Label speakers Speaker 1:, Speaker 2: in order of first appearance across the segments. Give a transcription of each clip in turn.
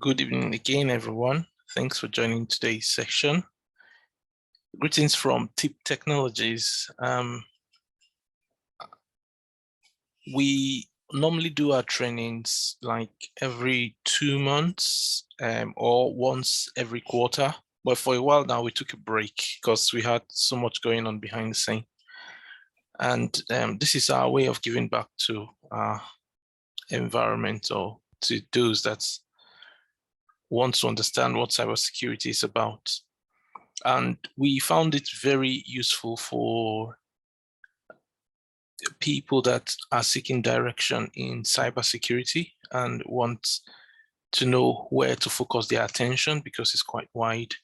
Speaker 1: Good evening again, everyone. Thanks for joining today's section. Greetings from TIP Technologies. We normally do our trainings like every 2 months or once every quarter. But for a while now, we took a break because we had so much going on behind the scene. And this is our way of giving back to our environment or to those that want to understand what cybersecurity is about. And we found it very useful for people that are seeking direction in cybersecurity and want to know where to focus their attention because it's quite wide.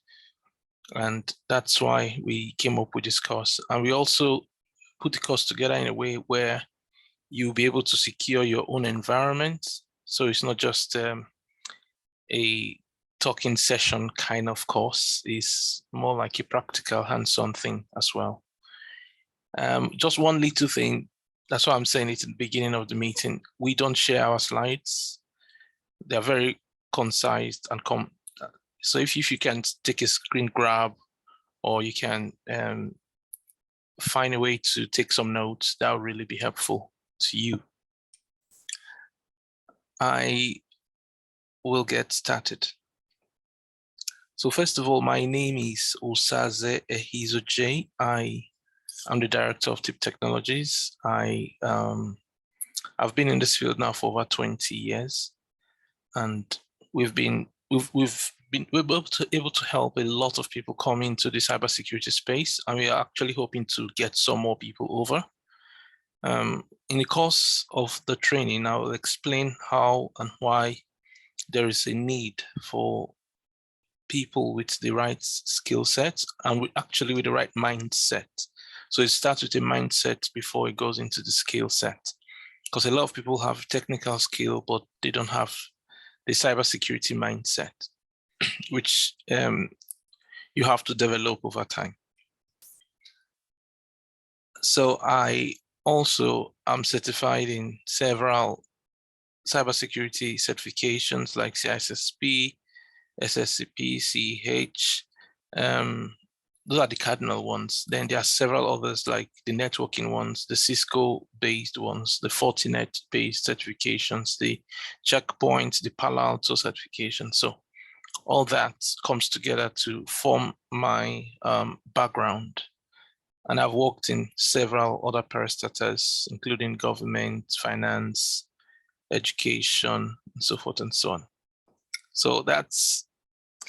Speaker 1: And that's why we came up with this course. And we also put the course together in a way where you'll be able to secure your own environment. So it's not just a talking session kind of course, is more like a practical hands-on thing as well. Just one little thing, that's why I'm saying it at the beginning of the meeting. We don't share our slides. They're very concise and so if you can take a screen grab or you can find a way to take some notes, that will really be helpful to you. I will get started. So first of all, my name is Osaze Ehizoje. I'm the director of TIP Technologies. I've been in this field now for over 20 years, and we've been able to help a lot of people come into the cybersecurity space, and we are actually hoping to get some more people over. In the course of the training, I will explain how and why there is a need for people with the right skill set and with the right mindset. So it starts with a mindset before it goes into the skill set, because a lot of people have technical skill, but they don't have the cybersecurity mindset, which you have to develop over time. So I also am certified in several cybersecurity certifications like CISSP, SSCP, CH. Those are the cardinal ones. Then there are several others like the networking ones, the Cisco-based ones, the Fortinet-based certifications, the Checkpoint, the Palo Alto certification. So all that comes together to form my background. And I've worked in several other parastatals, including government, finance, education, and so forth and so on. So that's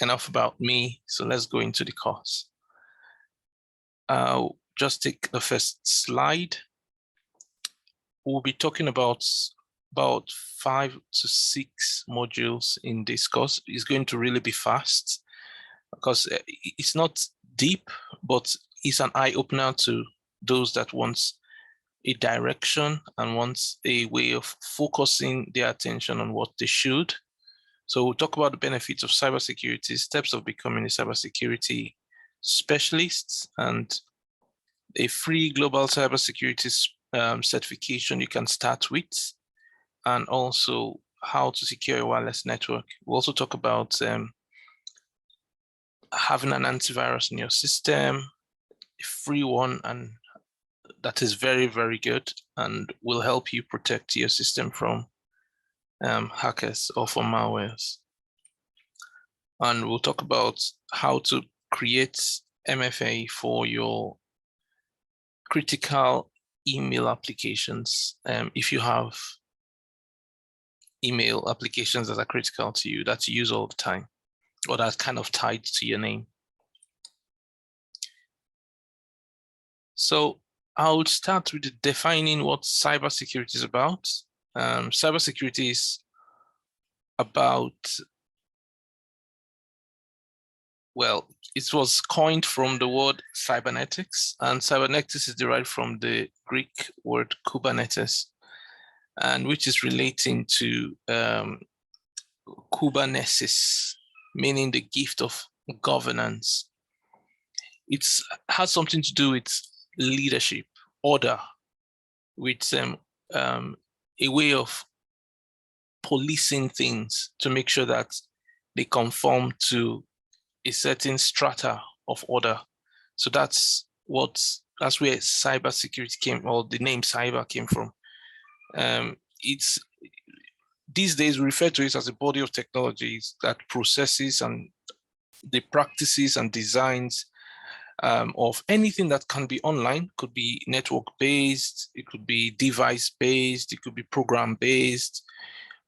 Speaker 1: enough about me. So let's go into the course. I'll just take the first slide. We'll be talking about 5 to 6 modules in this course. It's going to really be fast because it's not deep, but it's an eye-opener to those that want a direction and want a way of focusing their attention on what they should. So we'll talk about the benefits of cybersecurity, steps of becoming a cybersecurity specialist, and a free global cybersecurity certification you can start with, and also how to secure a wireless network. We'll also talk about having an antivirus in your system, a free one, and that is very, very good and will help you protect your system from hackers or from malwares. And we'll talk about how to create MFA for your critical email applications. If you have email applications that are critical to you, that you use all the time, or that's kind of tied to your name. So I would start with defining what cybersecurity is about. Cybersecurity is about, well, it was coined from the word cybernetics, and cybernetics is derived from the Greek word Kubernetes, and which is relating to Kubernetes, meaning the gift of governance. It has something to do with leadership, order, with a way of policing things to make sure that they conform to a certain strata of order. So that's where cybersecurity came, or the name cyber came from. It's these days we refer to it as a body of technologies that processes and the practices and designs of anything that can be online. Could be network-based, it could be device-based, it could be program-based,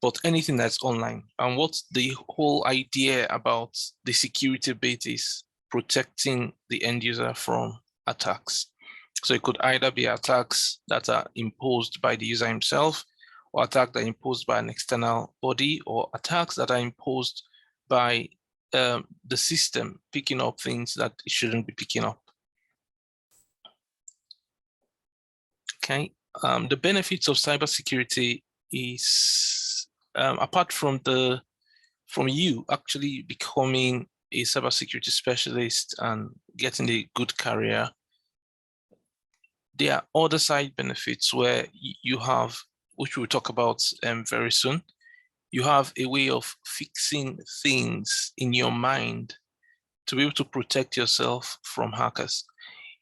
Speaker 1: but anything that's online. And what's the whole idea about the security bit is protecting the end user from attacks. So it could either be attacks that are imposed by the user himself, or attacks that are imposed by an external body, or attacks that are imposed by the system picking up things that it shouldn't be picking up. Okay, the benefits of cybersecurity is apart from you actually becoming a cybersecurity specialist and getting a good career, there are other side benefits where you have, which we'll talk about very soon. You have a way of fixing things in your mind to be able to protect yourself from hackers.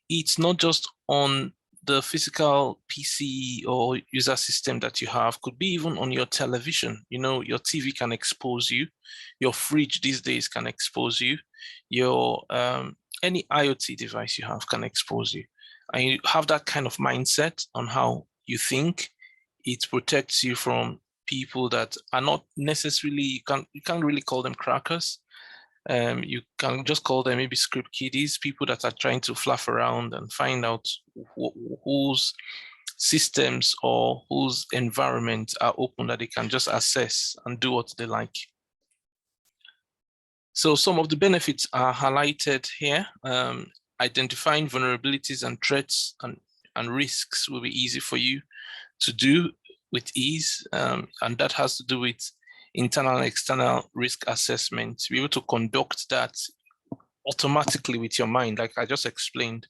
Speaker 1: It's not just on the physical PC or user system that you have, could be even on your television. You know, your TV can expose you, your fridge these days can expose you, your any IoT device you have can expose you. And you have that kind of mindset on how you think, it protects you from people that are not necessarily, you can't really call them crackers. You can just call them maybe script kiddies, people that are trying to fluff around and find out whose systems or whose environments are open that they can just access and do what they like. So some of the benefits are highlighted here. Identifying vulnerabilities and threats and risks will be easy for you to do with ease, and that has to do with internal and external risk assessment. To be able to conduct that automatically with your mind, like I just explained.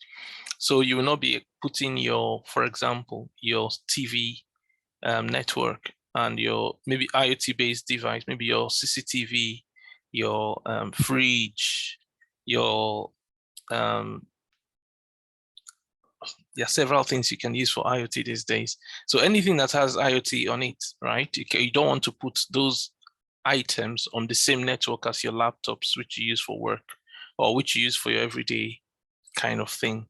Speaker 1: So you will not be putting your, for example, your TV network and your maybe IoT-based device, maybe your CCTV, your fridge, your there are several things you can use for IoT these days. So anything that has IoT on it, right? You don't want to put those items on the same network as your laptops, which you use for work or which you use for your everyday kind of thing.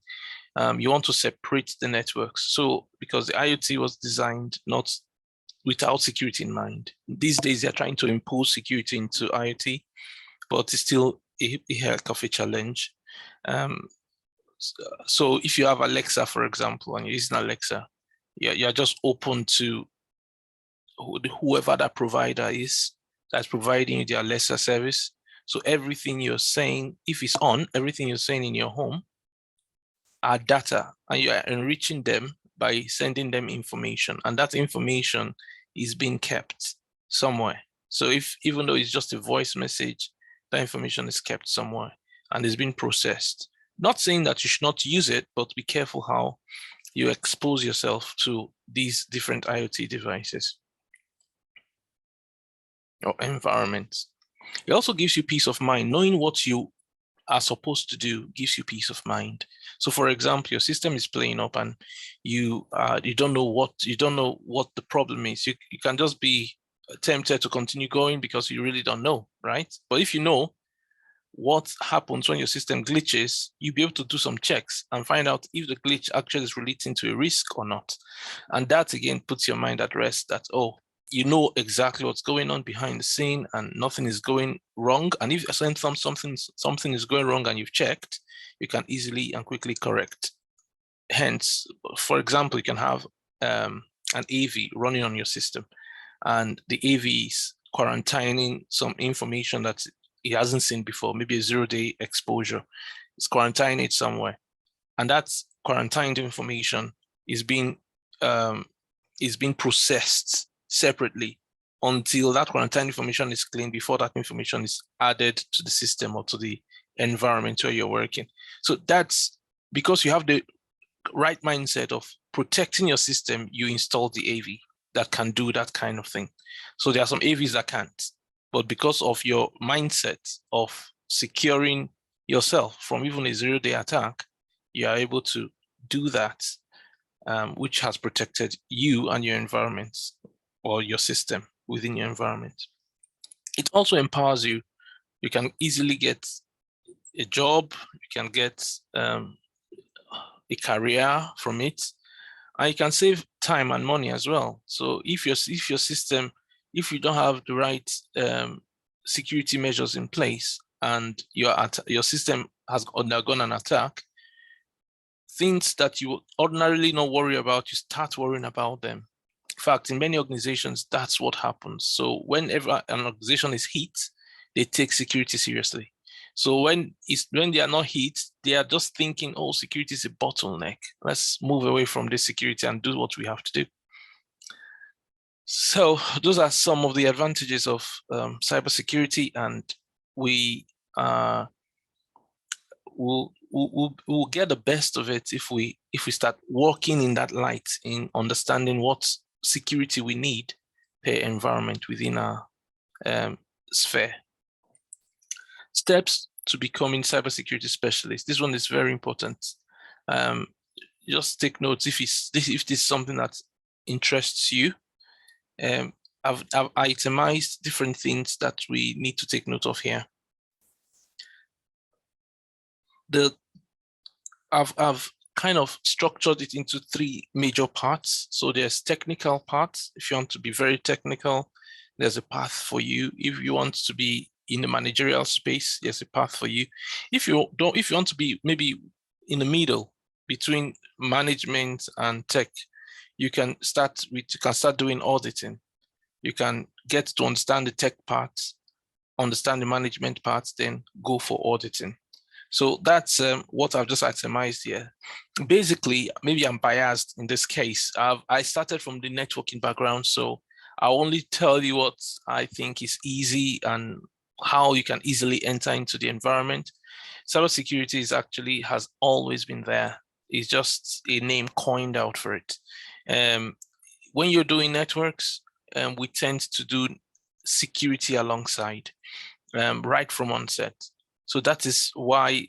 Speaker 1: You want to separate the networks. So because the IoT was designed not without security in mind. These days, they're trying to impose security into IoT, but it's still a heck of a challenge. So if you have Alexa, for example, and you're using Alexa, you're just open to whoever that provider is that's providing you the Alexa service. So everything you're saying, if it's on, everything you're saying in your home are data, and you are enriching them by sending them information, and that information is being kept somewhere. So even though it's just a voice message, that information is kept somewhere and is being processed. Not saying that you should not use it, but be careful how you expose yourself to these different IoT devices or environments. It also gives you peace of mind. Knowing what you are supposed to do gives you peace of mind. So for example, your system is playing up and you don't know what the problem is. You can just be tempted to continue going because you really don't know, right? But if you know what happens when your system glitches, you'll be able to do some checks and find out if the glitch actually is relating to a risk or not. And that again puts your mind at rest that, oh, you know exactly what's going on behind the scene and nothing is going wrong. And if something is going wrong and you've checked, you can easily and quickly correct. Hence, for example, you can have an AV running on your system and the AV is quarantining some information that he hasn't seen before, maybe a 0-day exposure. It's quarantining it somewhere. And that's quarantined information is being processed separately until that quarantine information is cleaned before that information is added to the system or to the environment where you're working. So that's because you have the right mindset of protecting your system, you install the AV that can do that kind of thing. So there are some AVs that can't. but because of your mindset of securing yourself from even a zero-day attack, you are able to do that, which has protected you and your environment or your system within your environment. It also empowers you. You can easily get a job, you can get a career from it, and you can save time and money as well. So if your system, if you don't have the right security measures in place and your system has undergone an attack, things that you would ordinarily not worry about, you start worrying about them. In fact, in many organizations, that's what happens. So whenever an organization is hit, they take security seriously. So when they are not hit, they are just thinking, oh, security is a bottleneck. Let's move away from this security and do what we have to do. So those are some of the advantages of cybersecurity, and we we'll get the best of it if we start working in that light, in understanding what security we need per environment within our sphere. Steps to becoming cybersecurity specialist. This one is very important. Just take notes if this is something that interests you. I've itemized different things that we need to take note of here. I've kind of structured it into 3 major parts. So there's technical parts. If you want to be very technical, there's a path for you. If you want to be in the managerial space, there's a path for you. If you want to be maybe in the middle between management and tech, you can start doing auditing. You can get to understand the tech parts, understand the management parts, then go for auditing. So that's what I've just itemized here. Basically, maybe I'm biased in this case. I started from the networking background, so I'll only tell you what I think is easy and how you can easily enter into the environment. Cybersecurity has always been there. It's just a name coined out for it. When you're doing networks, we tend to do security alongside, right from onset. So that is why,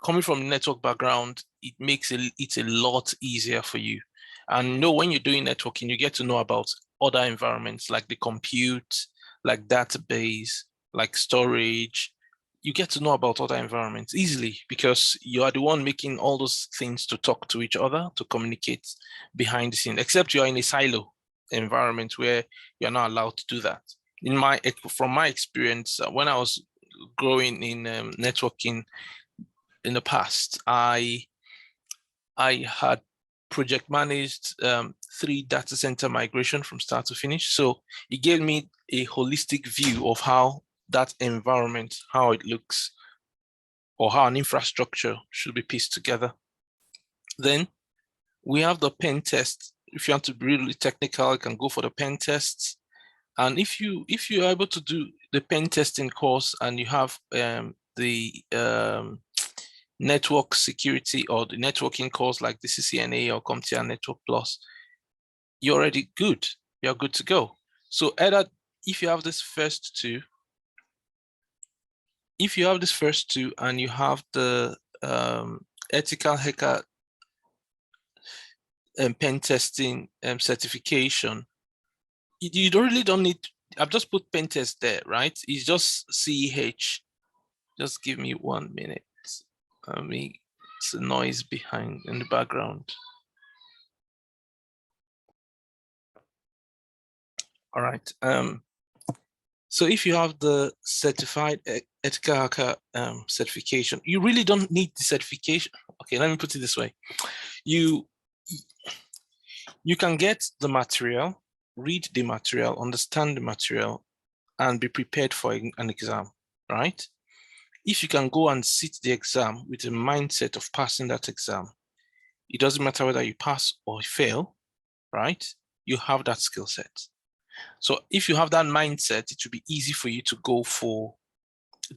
Speaker 1: coming from the network background, it makes it a lot easier for you. And when you're doing networking, you get to know about other environments like the compute, like database, like storage. You get to know about other environments easily because you are the one making all those things to talk to each other, to communicate behind the scene, except you are in a silo environment where you're not allowed to do that. From my experience, when I was growing in networking in the past, I had project managed 3 data center migration from start to finish. So it gave me a holistic view of how that environment, how it looks, or how an infrastructure should be pieced together. Then we have the pen test. If you want to be really technical, you can go for the pen tests. And if you are able to do the pen testing course and you have the network security or the networking course like the CCNA or CompTIA Network Plus, you're already good. You're good to go. So either if you have this first two, and you have the ethical hacker pen testing certification, you really don't need. I've just put pen test there, right? It's just CEH. Just give me 1 minute. It's a noise behind in the background. All right. So if you have the certified ethical hacker certification, you really don't need the certification. Okay, let me put it this way. You can get the material, read the material, understand the material, and be prepared for an exam, right? If you can go and sit the exam with a mindset of passing that exam, it doesn't matter whether you pass or fail, right? You have that skill set. So if you have that mindset, it will be easy for you to go for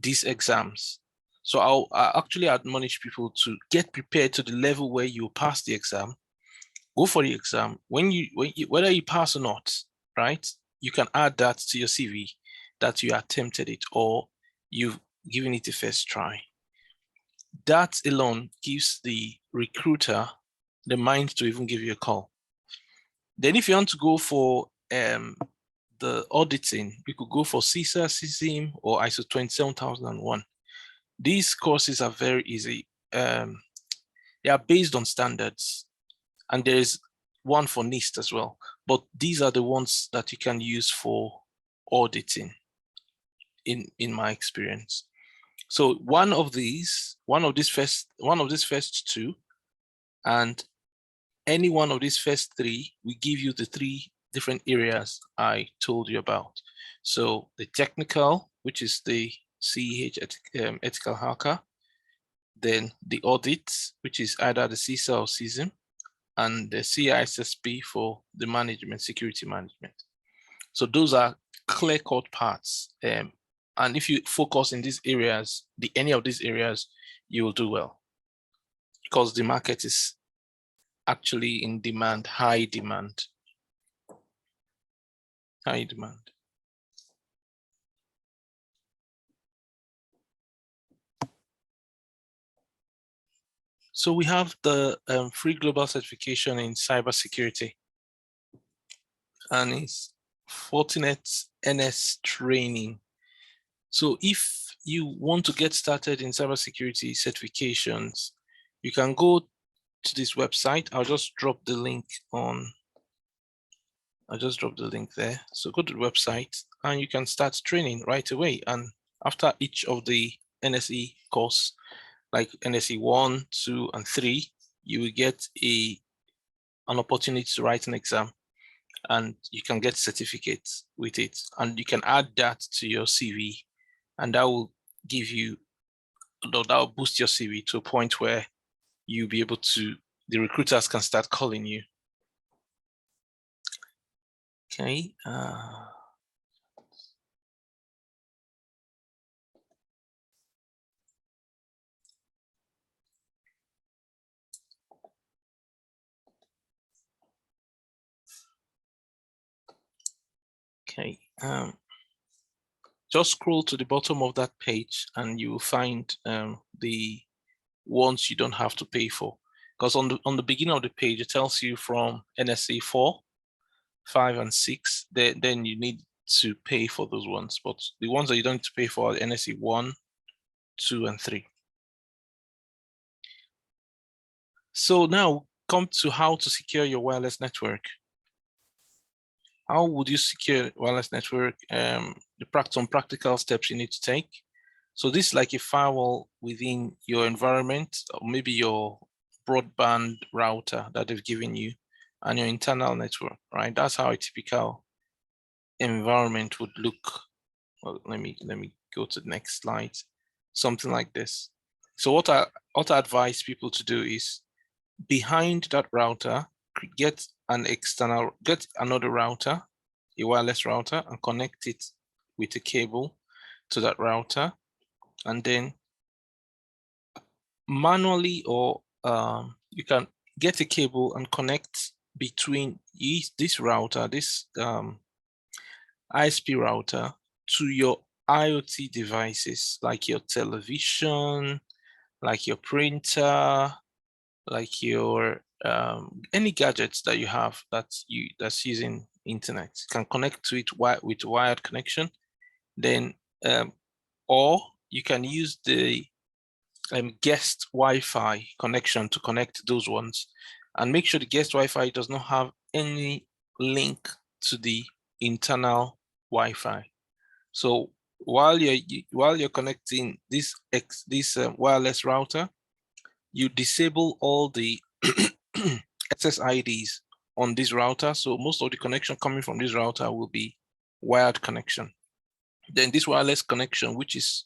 Speaker 1: these exams. So I'll actually admonish people to get prepared to the level where you pass the exam. Go for the exam. Whether you pass or not, right? You can add that to your CV. that you attempted it or you've given it a first try. That alone gives the recruiter the mind to even give you a call. Then if you want to go for the auditing, you could go for CISA, CISM, or ISO 27001. These courses are very easy. They are based on standards, and there is one for NIST as well. But these are the ones that you can use for auditing, in my experience. So one of these first two, and any one of these first three, we give you the three different areas I told you about. So the technical, which is the CEH ethical hacker, then the audit, which is either the CISA or CISM, and the CISSP for the management, security management. So those are clear-cut parts. And if you focus in these areas, any of these areas, you will do well, because the market is actually in demand, high demand. High demand. So we have the free global certification in cybersecurity, and it's Fortinet NS training. So if you want to get started in cybersecurity certifications, you can go to this website. I'll just drop the link there. So go to the website and you can start training right away. And after each of the NSE course, like NSE 1, 2, and 3, you will get an opportunity to write an exam, and you can get certificates with it. And you can add that to your CV, and that will give you, that will boost your CV to a point where you'll be able to, the recruiters can start calling you. Okay. Okay. Just scroll to the bottom of that page and you will find the ones you don't have to pay for. Because on the beginning of the page, it tells you from NSE 4, 5, and 6, then you need to pay for those ones. But the ones that you don't need to pay for are NSE 1, 2, and 3. So now come to how to secure your wireless network. How would you secure wireless network? Some practical steps you need to take. So this is like a firewall within your environment, or maybe your broadband router that they've given you, and your internal network, right? That's how a typical environment would look. Well, let me go to the next slide. Something like this. So what I advise people to do is, behind that router, get another router, a wireless router, and connect it with a cable to that router, and then manually, or you can get a cable and connect between this router, this ISP router, to your IoT devices, like your television, like your printer, like your any gadgets that you have that's using internet. You can connect to it with wired connection. Then or you can use the guest Wi-Fi connection to connect those ones, and make sure the guest Wi-Fi does not have any link to the internal Wi-Fi. So while you're connecting this wireless router, you disable all the SSIDs on this router. So most of the connection coming from this router will be wired connection. Then this wireless connection, which is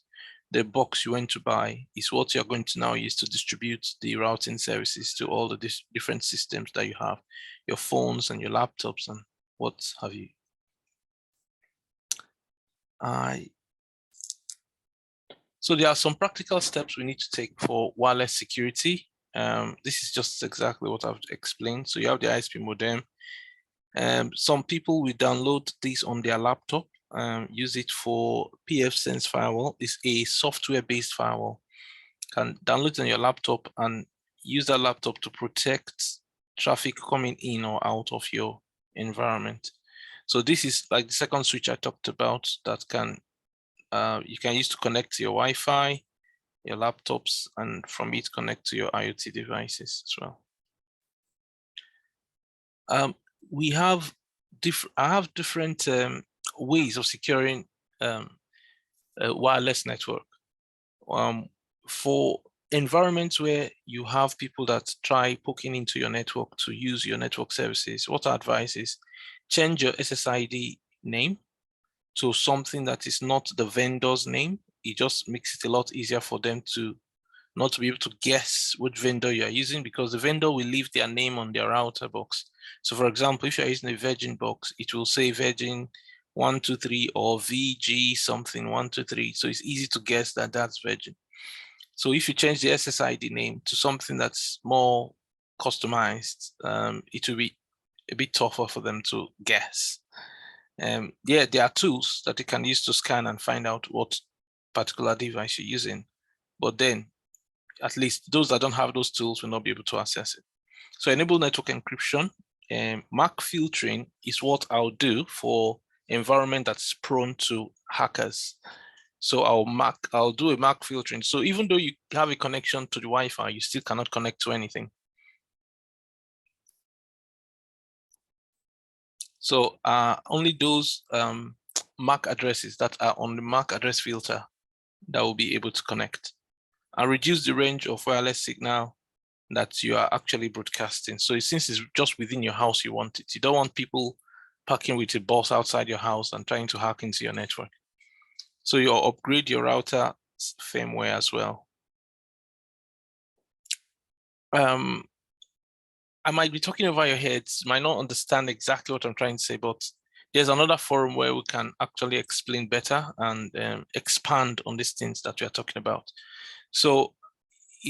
Speaker 1: the box you went to buy, is what you're going to now use to distribute the routing services to all the different systems that you have, your phones and your laptops and what have you. So there are some practical steps we need to take for wireless security. This is just exactly what I've explained. So you have the ISP modem. Some people will download this on their laptop use it for pfSense firewall. It's a software-based firewall. You can download it on your laptop and use that laptop to protect traffic coming in or out of your environment. So this is like the second switch I talked about that can you can use to connect to your Wi-Fi, your laptops, and from it connect to your IoT devices as well. We have different ways of securing a wireless network. For environments where you have people that try poking into your network to use your network services, what I advise is change your SSID name to something that is not the vendor's name. It just makes it a lot easier for them to not to be able to guess which vendor you are using, because the vendor will leave their name on their router box. So for example, if you're using a Virgin box, it will say Virgin 123 or VG something 123. So it's easy to guess that that's Virgin. So if you change the SSID name to something that's more customized, it will be a bit tougher for them to guess. Yeah, there are tools that you can use to scan and find out what particular device you're using, but then at least those that don't have those tools will not be able to access it. So enable network encryption. MAC filtering is what I'll do for environment that's prone to hackers. So I'll do a MAC filtering. So even though you have a connection to the Wi-Fi, you still cannot connect to anything. So only those MAC addresses that are on the MAC address filter that will be able to connect, and reduce the range of wireless signal that you are actually broadcasting. So since it's just within your house, you want it. You don't want people parking with a bus outside your house and trying to hack into your network. So you upgrade your router firmware as well. I might be talking over your heads, might not understand exactly what I'm trying to say, but there's another forum where we can actually explain better and expand on these things that we are talking about. So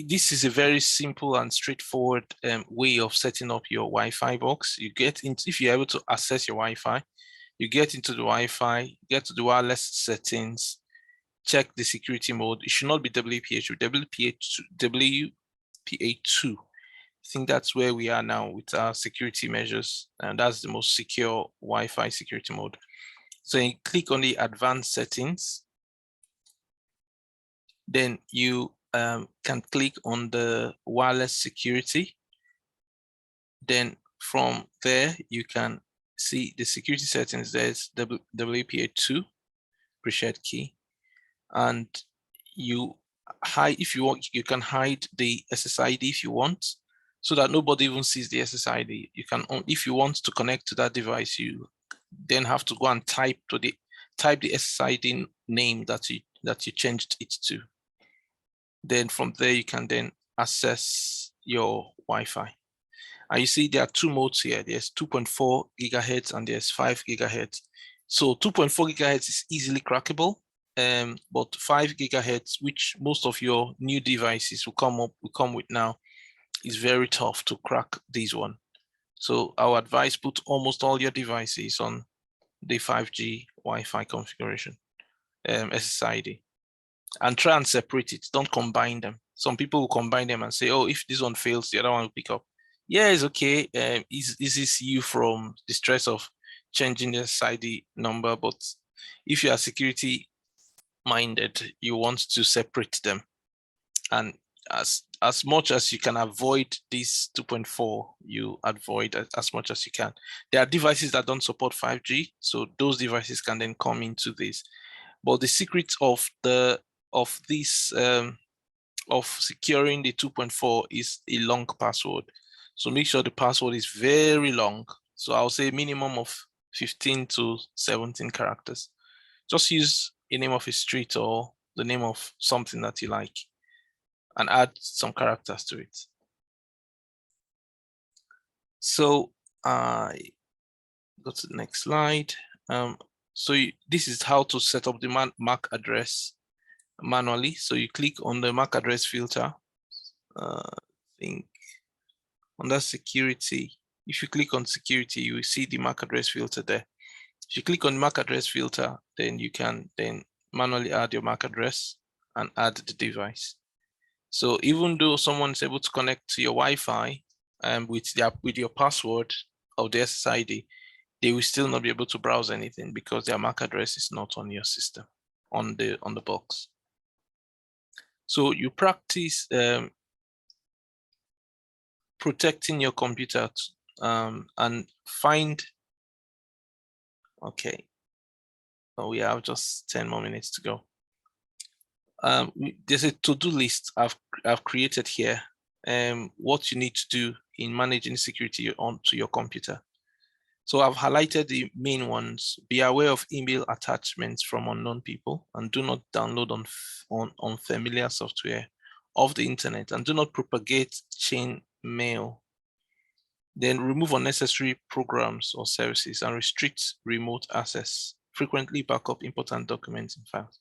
Speaker 1: this is a very simple and straightforward way of setting up your Wi-Fi box. You get into, if you're able to access your Wi-Fi, you get into the Wi-Fi, get to the wireless settings, check the security mode. It should not be WPA2. I think that's where we are now with our security measures, and that's the most secure Wi-Fi security mode. So you click on the advanced settings, then you can click on the wireless security. Then from there, you can see the security settings. There's WPA2 pre-shared key, and you hide, if you want, you can hide the SSID if you want, so that nobody even sees the SSID. You can, if you want to connect to that device, you then have to go and type the SSID name that you changed it to. Then from there, you can then access your Wi-Fi. And you see there are two modes here. There's 2.4 gigahertz and there's 5 gigahertz. So 2.4 gigahertz is easily crackable, but 5 gigahertz, which most of your new devices will come with now, is very tough to crack this one. So I would advise put almost all your devices on the 5G Wi-Fi configuration, SSID, and try and separate it. Don't combine them. Some people will combine them and say, oh, if this one fails, the other one will pick up. Yeah, it's okay. This is you from the stress of changing the SSID number, but if you are security minded, you want to separate them. And as much as you can avoid this 2.4, you avoid as much as you can. There are devices that don't support 5G, so those devices can then come into this. But the secret of securing the 2.4 is a long password. So make sure the password is very long. So I'll say minimum of 15 to 17 characters. Just use a name of a street or the name of something that you like, and add some characters to it. So I go to the next slide. So this is how to set up the MAC address manually. So you click on the MAC address filter. I think under security, if you click on security, you will see the MAC address filter there. If you click on MAC address filter, then you can then manually add your MAC address and add the device. So even though someone's able to connect to your Wi-Fi with your password of the SSID, they will still not be able to browse anything because their MAC address is not on your system, on the box. So you practice protecting your computer and find. Okay, so we have just 10 more minutes to go. There's a to-do list I've created here. What you need to do in managing security onto your computer. So I've highlighted the main ones. Be aware of email attachments from unknown people, and do not download on unfamiliar software of the internet, and do not propagate chain mail. Then remove unnecessary programs or services and restrict remote access. Frequently back up important documents and files.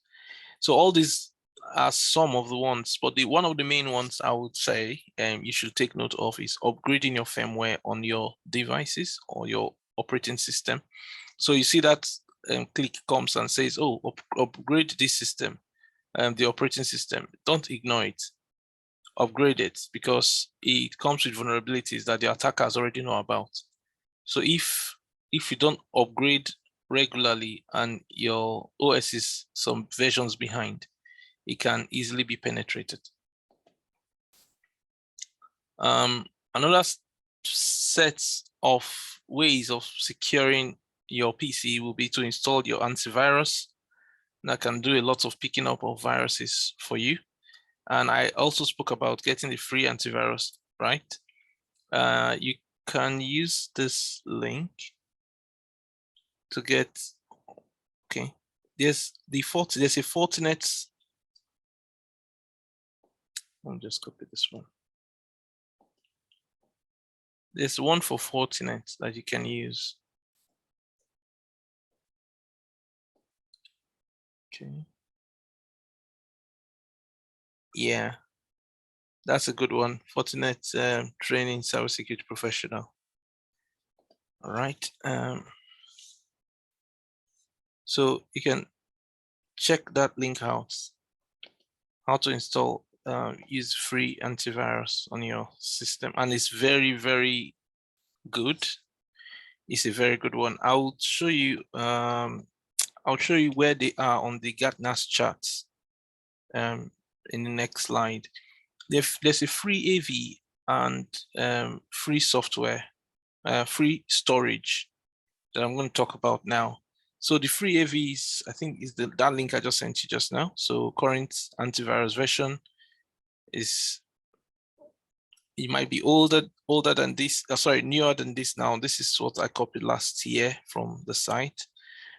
Speaker 1: So all these are some of the ones, but one of the main ones I would say you should take note of is upgrading your firmware on your devices or your operating system. So you see that click comes and says, oh, upgrade this system, the operating system. Don't ignore it. Upgrade it, because it comes with vulnerabilities that the attackers already know about. So if you don't upgrade regularly and your OS is some versions behind, it can easily be penetrated. Another set of ways of securing your PC will be to install your antivirus. That can do a lot of picking up of viruses for you. And I also spoke about getting the free antivirus, right? You can use this link to get, okay. There's a Fortinet. I'll just copy this one. There's one for Fortinet that you can use. Okay. Yeah, that's a good one. Fortinet training cybersecurity professional. All right. So you can check that link out. How to install use free antivirus on your system, and it's very, very good. It's a very good one. I'll show you. I'll show you where they are on the Gartner's charts. In the next slide, there's a free AV and free software, free storage that I'm going to talk about now. So the free AV is, I think, is that link I just sent you just now. So current antivirus version is, it might be older than this. Sorry, newer than this now. This is what I copied last year from the site.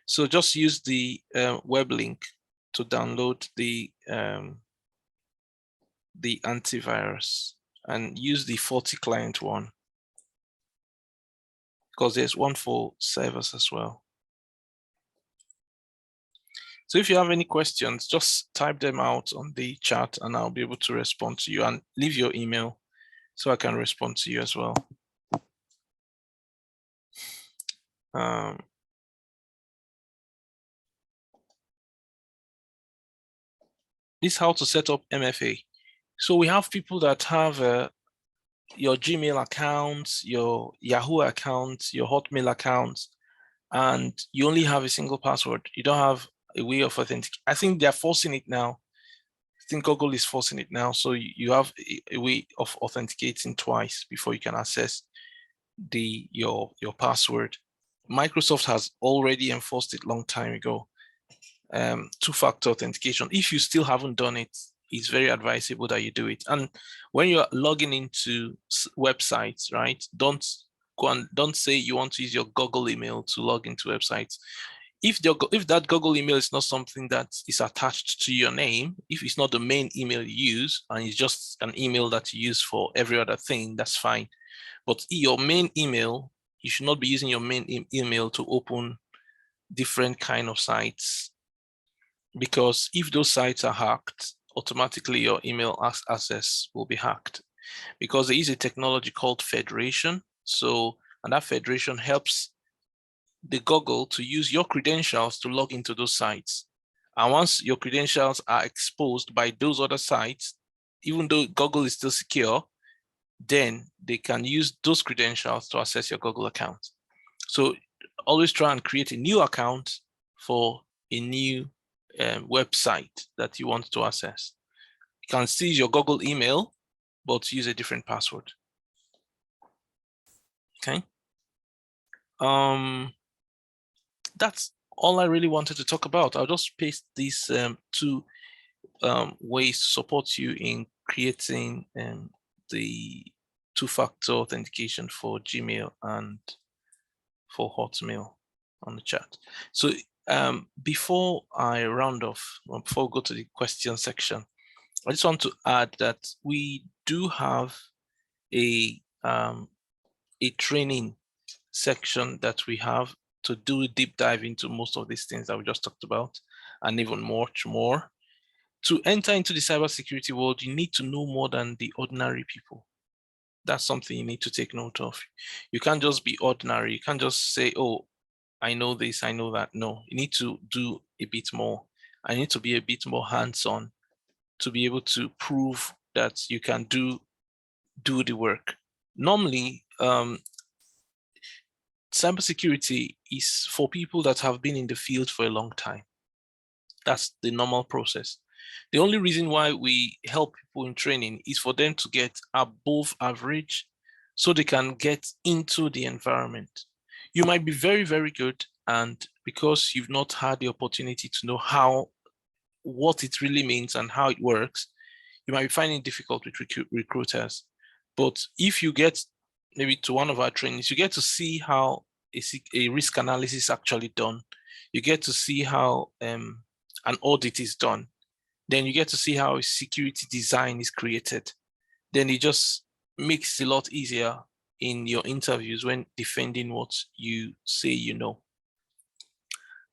Speaker 1: So just use the web link to download the antivirus and use the FortiClient one, because there's one for servers as well. So if you have any questions, just type them out on the chat and I'll be able to respond to you, and leave your email so I can respond to you as well. This is how to set up MFA. So we have people that have your Gmail account, your Yahoo account, your Hotmail account, and you only have a single password. You don't have a way of authenticating. I think they're forcing it now. I think Google is forcing it now. So you have a way of authenticating twice before you can access your password. Microsoft has already enforced it long time ago. Two-factor authentication. If you still haven't done it, it's very advisable that you do it. And when you're logging into websites, right, don't say you want to use your Google email to log into websites. If that Google email is not something that is attached to your name, if it's not the main email you use and it's just an email that you use for every other thing, that's fine. But your main email, you should not be using your main email to open different kind of sites, because if those sites are hacked, automatically your email access will be hacked, because there is a technology called federation. So, and that federation helps the Google to use your credentials to log into those sites. And once your credentials are exposed by those other sites, even though Google is still secure, then they can use those credentials to access your Google account. So always try and create a new account for a new website that you want to access. You can still use your Google email, but use a different password. Okay. That's all I really wanted to talk about. I'll just paste these two ways to support you in creating the two-factor authentication for Gmail and for Hotmail on the chat. So before I round off, before we go to the question section, I just want to add that we do have a training section that we have to do a deep dive into most of these things that we just talked about, and even much more. To enter into the cybersecurity world, you need to know more than the ordinary people. That's something you need to take note of. You can't just be ordinary. You can't just say, oh, I know this, I know that. No, you need to do a bit more. I need to be a bit more hands-on to be able to prove that you can do the work. Normally, cybersecurity is for people that have been in the field for a long time. That's the normal process. The only reason why we help people in training is for them to get above average so they can get into the environment. You might be very, very good, and because you've not had the opportunity to know what it really means and how it works, you might be finding it difficult with recruiters. But if you get maybe to one of our trainings, you get to see how a risk analysis is actually done. You get to see how an audit is done. Then you get to see how a security design is created. Then it just makes it a lot easier in your interviews when defending what you say you know.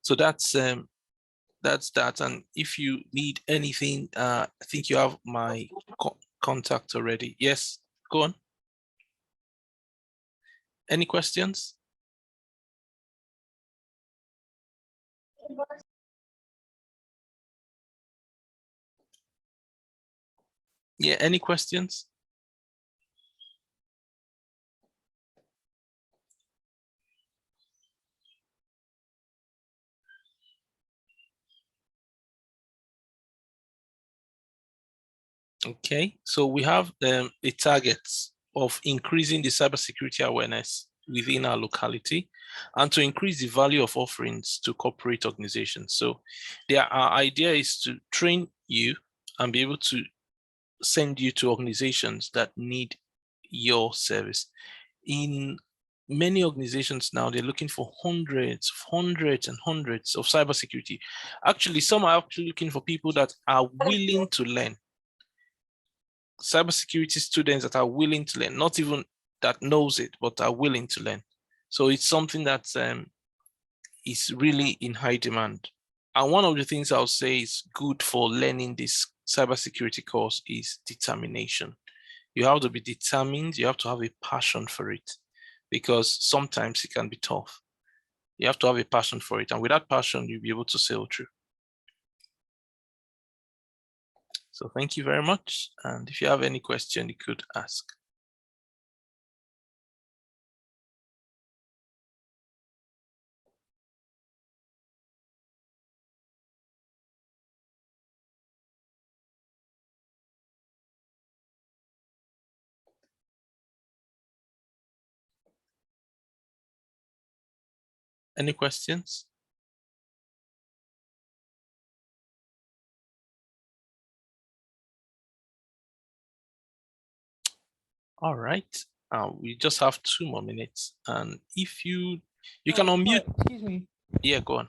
Speaker 1: So that's that. And if you need anything, I think you have my contact already. Yes, go on. Any questions? Yeah, any questions? Okay, so we have a target of increasing the cybersecurity awareness within our locality and to increase the value of offerings to corporate organizations. So our idea is to train you and be able to send you to organizations that need your service. In many organizations now, they're looking for hundreds and hundreds of cybersecurity. Actually, some are actually looking for people that are willing to learn. Cybersecurity students that are willing to learn, not even that knows it, but are willing to learn. So it's something that is really in high demand. And one of the things I'll say is good for learning this cybersecurity course is determination. You have to be determined. You have to have a passion for it, because sometimes it can be tough. You have to have a passion for it. And with that passion, you'll be able to sail through. So thank you very much. And if you have any question, you could ask. Any questions? All right. We just have 2 more minutes. And if you can unmute.
Speaker 2: Excuse me.
Speaker 1: Yeah, go on.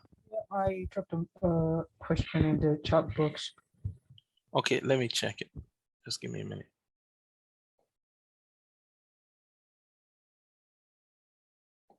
Speaker 2: I dropped a question in the chat box.
Speaker 1: Okay, let me check it. Just give me a minute.